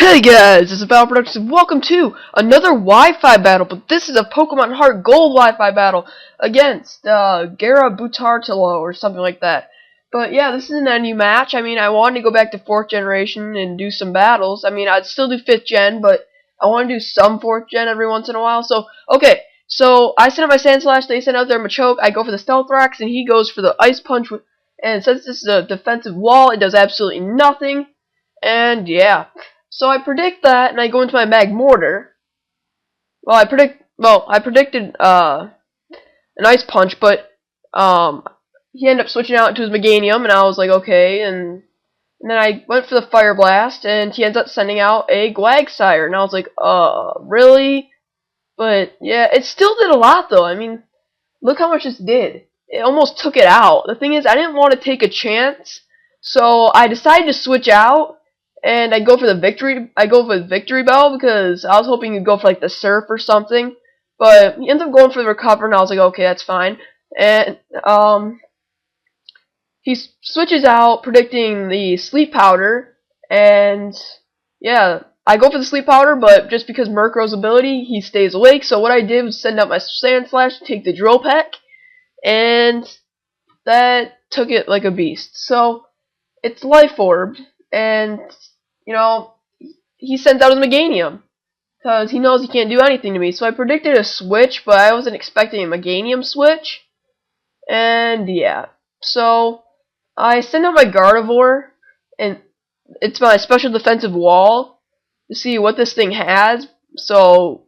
Hey guys, this is TheBattleProductions. Welcome to another Wi-Fi battle, but this is a Pokemon Heart Gold Wi-Fi battle against Garrabutartulo or something like that. But yeah, this isn't a new match. I mean, I wanted to go back to 4th generation and do some battles. I mean, I'd still do 5th gen, but I want to do some 4th gen every once in a while. So, okay, so I sent out my Sandslash, they sent out their Machoke, I go for the Stealth Rocks, and he goes for the Ice Punch. And since this is a defensive wall, it does absolutely nothing. And yeah. So I predict that, and I go into my Magmortar. Well, I predicted an Ice Punch, but he ended up switching out into his Meganium, and I was like, okay, and then I went for the Fire Blast, and he ends up sending out a Quagsire, and I was like, really? But yeah, it still did a lot though. I mean, look how much this did. It almost took it out. The thing is, I didn't want to take a chance, so I decided to switch out. And I go for the victory. I go for the Victory Bell because I was hoping he'd go for like the Surf or something, but he ends up going for the Recover, and I was like, okay, that's fine. And he switches out, predicting the Sleep Powder, and yeah, I go for the Sleep Powder, but just because Murkrow's ability, he stays awake. So what I did was send out my Sandslash, take the Drill Peck, and that took it like a beast. So it's Life Orb. And, you know, he sends out his Meganium, because he knows he can't do anything to me. So I predicted a switch, but I wasn't expecting a Meganium switch. And, yeah. So, I send out my Gardevoir, and it's my special defensive wall, to see what this thing has. So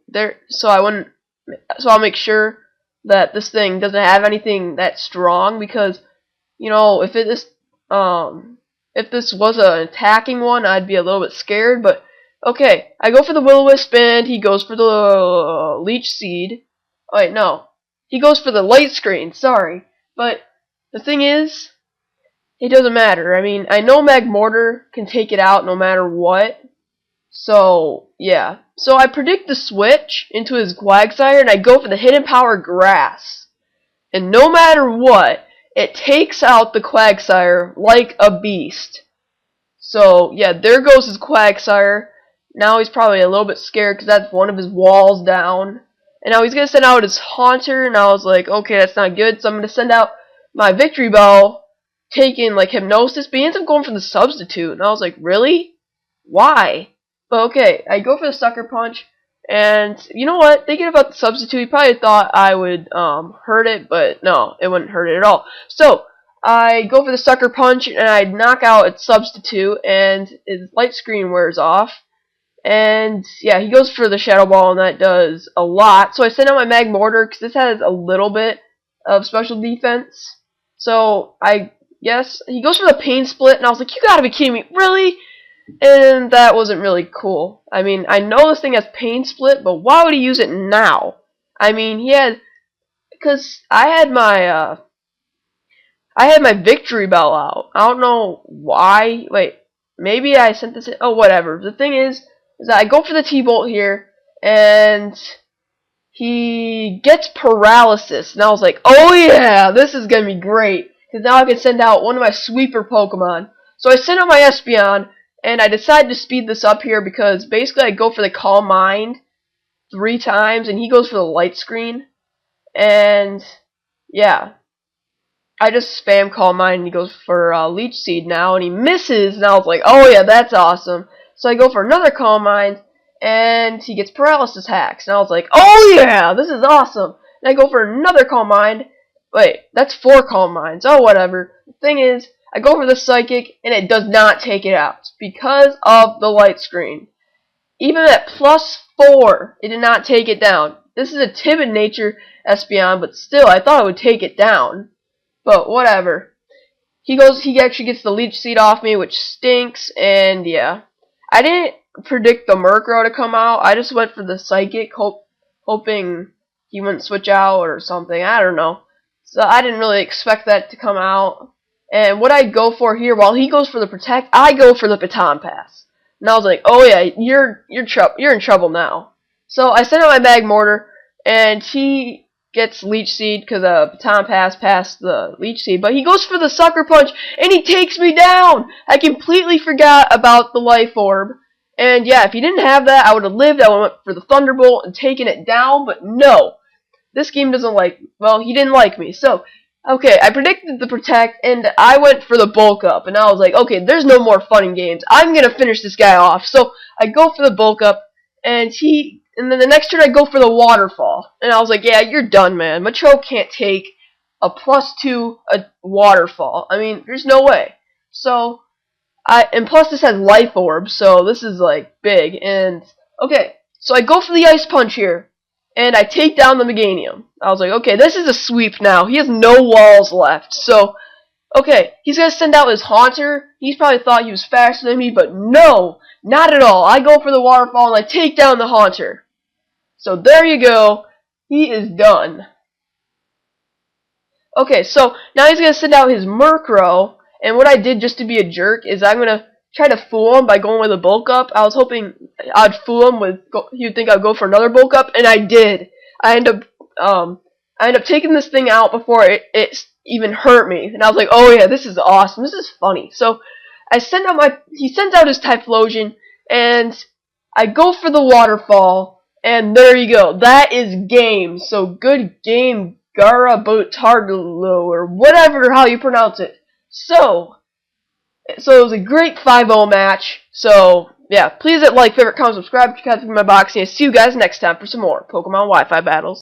I'll make sure that this thing doesn't have anything that strong, because, you know, if this was an attacking one, I'd be a little bit scared, but okay. I go for the Will-O-Wisp, and he goes for the Leech Seed. Oh, wait, no. He goes for the Light Screen, sorry. But the thing is, it doesn't matter. I mean, I know Magmortar can take it out no matter what. So, yeah. So I predict the switch into his Quagsire, and I go for the Hidden Power Grass. And no matter what, it takes out the Quagsire like a beast. So, yeah, there goes his Quagsire. Now he's probably a little bit scared because that's one of his walls down. And now he's going to send out his Haunter, and I was like, okay, that's not good. So I'm going to send out my Victory Bell, taking, like, Hypnosis. But he ends up going for the Substitute. And I was like, really? Why? But okay, I go for the Sucker Punch. And, you know what, thinking about the Substitute, he probably thought I would hurt it, but no, it wouldn't hurt it at all. So, I go for the Sucker Punch, and I knock out its Substitute, and its Light Screen wears off. And, yeah, he goes for the Shadow Ball, and that does a lot. So I send out my Magmortar, because this has a little bit of special defense. So, I guess, he goes for the Pain Split, and I was like, you gotta be kidding me, really? And that wasn't really cool. I mean, I know this thing has Pain Split, but why would he use it now? I mean, because I had my Victory Bell out. I don't know why. Wait, maybe I sent this in. Oh, whatever. The thing is that I go for the T-Bolt here, and he gets Paralysis. And I was like, oh yeah, this is going to be great, because now I can send out one of my Sweeper Pokemon. So I send out my Espeon, and I decided to speed this up here because basically I go for the Calm Mind 3 times, and he goes for the Light Screen. And, yeah. I just spam Calm Mind, and he goes for Leech Seed now, and he misses, and I was like, oh yeah, that's awesome. So I go for another Calm Mind, and he gets Paralysis Hacks, and I was like, oh yeah, this is awesome. And I go for another Calm Mind. Wait, that's 4 Calm Minds. Oh, whatever. The thing is, I go for the Psychic, and it does not take it out because of the Light Screen. Even at +4, it did not take it down. This is a timid nature Espeon, but still, I thought it would take it down. But whatever. He actually gets the Leech Seed off me, which stinks, and yeah. I didn't predict the Murkrow to come out. I just went for the Psychic, hoping he wouldn't switch out or something. I don't know. So I didn't really expect that to come out. And what I go for here, while he goes for the Protect, I go for the Baton Pass. And I was like, oh yeah, you're in trouble now. So I sent out my Magmortar, and he gets Leech Seed because Baton Pass passed the Leech Seed. But he goes for the Sucker Punch, and he takes me down! I completely forgot about the Life Orb. And yeah, if he didn't have that, I would have lived. I would have went for the Thunderbolt and taken it down. But no, this game doesn't like. Well, he didn't like me. So okay, I predicted the Protect, and I went for the Bulk Up. And I was like, okay, there's no more fun and games. I'm gonna finish this guy off. So I go for the Bulk Up, and then the next turn I go for the Waterfall. And I was like, yeah, you're done, man. Macho can't take a +2 a Waterfall. I mean, there's no way. So and plus this has Life Orb, so this is like big. And okay, so I go for the Ice Punch here, and I take down the Meganium. I was like, okay, this is a sweep now. He has no walls left. So okay, he's gonna send out his Haunter. He's probably thought he was faster than me, but no, not at all. I go for the Waterfall and I take down the Haunter. So there you go. He is done. Okay, so now he's going to send out his Murkrow, and what I did just to be a jerk is I'm going to try to fool him by going with a Bulk Up. I was hoping I'd fool him with, he'd think I'd go for another Bulk Up, and I did. I end up taking this thing out before it even hurt me, and I was like, oh yeah, this is awesome, this is funny. So he sends out his Typhlosion, and I go for the Waterfall, and there you go. That is game. So good game, Garrabutartulo, or whatever how you pronounce it. So it was a great 5-0 match. So yeah, please hit like, favorite, comment, subscribe, catch my box, and see you guys next time for some more Pokemon Wi-Fi battles.